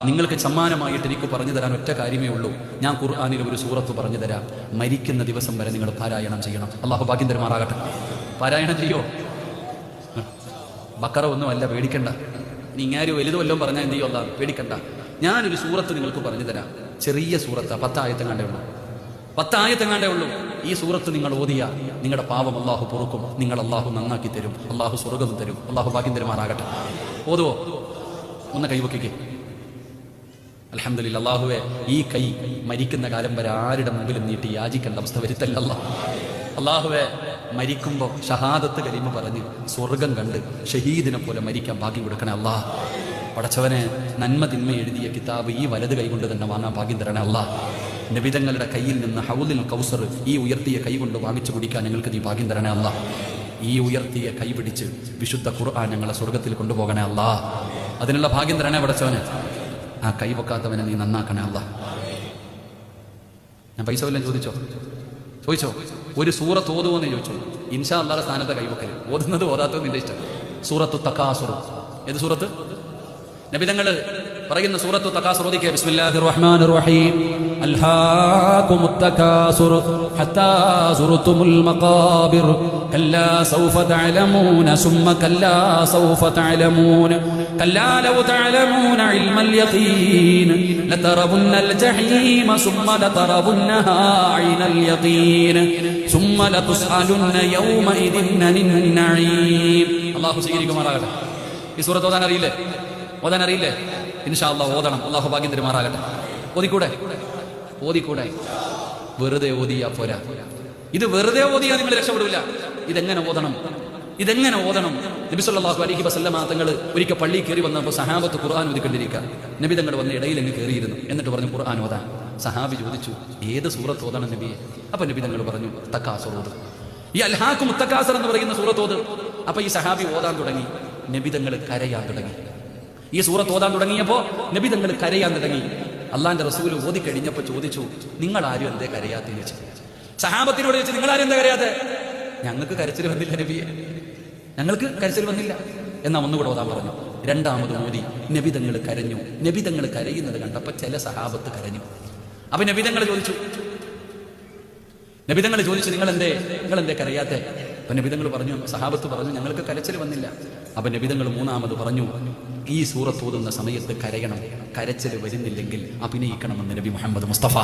നിങ്ങൾക്ക് സമ്മാനമായിട്ട് എനിക്ക് പറഞ്ഞു തരാൻ ഒറ്റ കാര്യമേ ഉള്ളൂ. ഞാൻ ഖുർആനിൽ ഒരു സൂറത്ത് പറഞ്ഞു തരാം. മരിക്കുന്ന ദിവസം വരെ നിങ്ങൾ പാരായണം ചെയ്യണം. അള്ളാഹു ഭാഗ്യം തരുമാറാകട്ടെ. പാരായണം ചെയ്യോ? ബക്കറ ഒന്നുമല്ല, പേടിക്കണ്ട. ഇനി ഇങ്ങാരും വലുതും വല്ലതും പറഞ്ഞാൽ എന്ത് ചെയ്യോ? അല്ലാ പേടിക്കണ്ട. ഞാനൊരു സൂറത്ത് നിങ്ങൾക്ക് പറഞ്ഞു തരാം. ചെറിയ സൂറത്ത്, 10 ആയത്തെങ്ങാണ്ടേ ഉള്ളൂ. 10 ആയത്തെങ്ങാണ്ടേ ഉള്ളൂ. ഈ സൂറത്ത് നിങ്ങൾ ഓതിയ നിങ്ങളുടെ പാവം അള്ളാഹു പൊറുക്കും. നിങ്ങൾ അള്ളാഹു നന്നാക്കി തരും. അള്ളാഹു സ്വർഗ്ഗം തരും. അള്ളാഹു ഭാഗ്യം തരുമാറാകട്ടെ. ഓതുവോ? ഒന്ന് കൈവക്കിക്കേ. അൽഹംദുലില്ലാ. അല്ലാഹുവേ, ഈ കൈ മരിക്കുന്ന കാലം വരെ ആരുടെ മുമ്പിലും നീട്ടി യാചിക്കേണ്ട അവസ്ഥ വരുത്തല്ല. അല്ലാഹുവേ, മരിക്കുമ്പോൾ ഷഹാദത്ത് കലിമ പറഞ്ഞ് സ്വർഗം കണ്ട് ഷഹീദിനെ പോലെ മരിക്കാൻ ഭാഗ്യം കൊടുക്കണേ അല്ലാഹ്. പടച്ചവനെ, നന്മ തിന്മ എഴുതിയ കിതാബ് ഈ വലത് കൈകൊണ്ട് തന്നെ വാങ്ങാൻ ഭാഗ്യം തരണേ അല്ലാഹ്. നബിതങ്ങളുടെ കയ്യിൽ നിന്ന് ഹൗലുൽ കൗസർ ഈ ഉയർത്തിയ കൈ കൊണ്ട് വാങ്ങിച്ചു കുടിക്കാൻ ഞങ്ങൾക്ക് നീ ഭാഗ്യം തരണേ അല്ലാഹ്. ഈ ഉയർത്തിയ കൈ പിടിച്ച് വിശുദ്ധ ഖുർആൻ ഞങ്ങളെ സ്വർഗത്തിൽ കൊണ്ടുപോകണേ അല്ലാഹ്. അതിനുള്ള ഭാഗ്യം തരണേ പടച്ചവനെ. ആ കൈ വെക്കാത്തവനെ നീ നന്നാക്കണേ അല്ലാഹ്. ഞാൻ പൈസ വല്ലതും ചോദിച്ചോ? ഒരു സൂറത്ത് ഓതുവോന്ന് ചോദിച്ചു. ഇൻഷാ അല്ലാഹ് സ്ഥാനത്തെ കൈവക്കൽ. ഓതുന്നത് ഓതാത്തത് നിന്റെ ഇഷ്ടം. സൂറത്തു തകാസുർ. ഏത് സൂറത്ത്? നബിതങ്ങൾ പറയുന്ന സൂറത്തു തകാസുർ ഓദിക്കുക. ബിസ്മില്ലാഹിർ റഹ്മാനിർ റഹീം. അൽഹാകുമുത് തകാസുർ ഹത്താ സുർതുമുൽ മഖാബിർ കല്ലാ സൗഫ തഅലമൂന സുമ്മ കല്ലാ സൗഫ തഅലമൂന കല്ലാ ലൗ തഅലമൂന ഇൽമൽ യഖീൻ ലതറവുന്നൽ ജഹീമ സുമ്മ ലതറവുന്നഹാ ഐനൽ യഖീൻ സുമ്മ ലതുസ്അലുന്ന യൗമഇദിൻ അനിൻ നഈം. അല്ലാഹു സ്വീകരിക്കുമാറാകട്ടെ. ഈ സൂറത്ത് ഓതാൻ അറിയില്ലേ? ഇൻഷാ അല്ലാഹ് ഓതണം. അല്ലാഹു ഭാഗ്യം തരുമാറാകട്ടെ. ഓതിക്കൂടെ? വെറുതെ ഓതിയാ പോരാ. ഇത് വെറുതെ ഓതിയാ നിങ്ങൾ രക്ഷപ്പെടില്ല. ഇതെങ്ങനെ ഓതണം? നബി സല്ലല്ലാഹു അലൈഹി വസല്ലമ തങ്ങൾ ഒരിക്കൽ പള്ളിയിൽ കയറി വന്നപ്പോൾ സഹാബത്ത് ഖുർആൻ ഓതിക്കൊണ്ടിരിക്കുക. നബി തങ്ങൾ വന്ന് ഇടയിൽ അങ്ങ് കയറിയിരുന്നു. എന്നിട്ട് പറഞ്ഞു ഖുർആൻ ഓതാൻ. സഹാബി ചോദിച്ചു, ഏത് സൂറത്ത് ഓതണം നബിയെ? അപ്പൊ നബി തങ്ങൾ പറഞ്ഞു, തകാസുർ ഓത്. ഈ അൽഹാകും തകാസുർ എന്ന് പറയുന്ന സൂറത്ത് ഓത്. അപ്പൊ ഈ സഹാബി ഓതാൻ തുടങ്ങി. നബി തങ്ങൾ കരയാൻ തുടങ്ങി. ഈ സൂറത്ത് ഓതാൻ തുടങ്ങിയപ്പോ നബി തങ്ങൾ കരയാൻ തുടങ്ങി. അള്ളാന്റെ റസൂൽ ഓതി കഴിഞ്ഞപ്പോൾ ചോദിച്ചു, നിങ്ങൾ ആരും എന്തേ കരയാത്തെന്ന് വെച്ചു. സഹാബത്തിനോട് ചോദിച്ചു, നിങ്ങൾ ആരും എന്താ കരയാത്തെ? ഞങ്ങൾക്ക് കരച്ചിൽ വന്നില്ല നബിയെ, ഞങ്ങൾക്ക് കരച്ചിൽ വന്നില്ല. എന്നാ ഒന്നുകൂടെ ഓതാൻ പറഞ്ഞു. രണ്ടാമത് ഓതി. നബി തങ്ങൾ കരഞ്ഞു. നബി തങ്ങൾ കരയുന്നത് കണ്ടപ്പോൾ ചില സഹാബത്ത് കരഞ്ഞു. അപ്പൊ നബി തങ്ങൾ ചോദിച്ചു, നിങ്ങൾ എന്തേ കരയാത്തെ? അപ്പൊ നബി തങ്ങൾ പറഞ്ഞു, സഹാബത്ത് പറഞ്ഞു, ഞങ്ങൾക്ക് കരച്ചിൽ വന്നില്ല. അപ്പൊ നബി തങ്ങൾ മൂന്നാമത് പറഞ്ഞു, ഈ സൂറത്ത് ഓതുന്ന സമയത്ത് കരയണം. കരച്ചിൽ വരുന്നില്ലെങ്കിൽ അഭിനയിക്കണമെന്ന് നബി മുഹമ്മദ് മുസ്തഫ.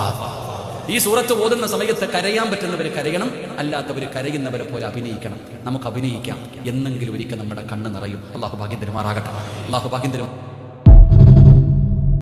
ഈ സൂറത്ത് ഓതുന്ന സമയത്ത് കരയാൻ പറ്റുന്നവർ കരയണം, അല്ലാത്തവർ കരയുന്നവരെ പോലെ അഭിനയിക്കണം. നമുക്ക് അഭിനയിക്കാം. എന്നെങ്കിലും ഒരിക്കൽ നമ്മുടെ കണ്ണ് നിറയും. അള്ളാഹു ഭാഗ്യം തരുമാറാകട്ടെ. അള്ളാഹു ഭാഗ്യം തരും.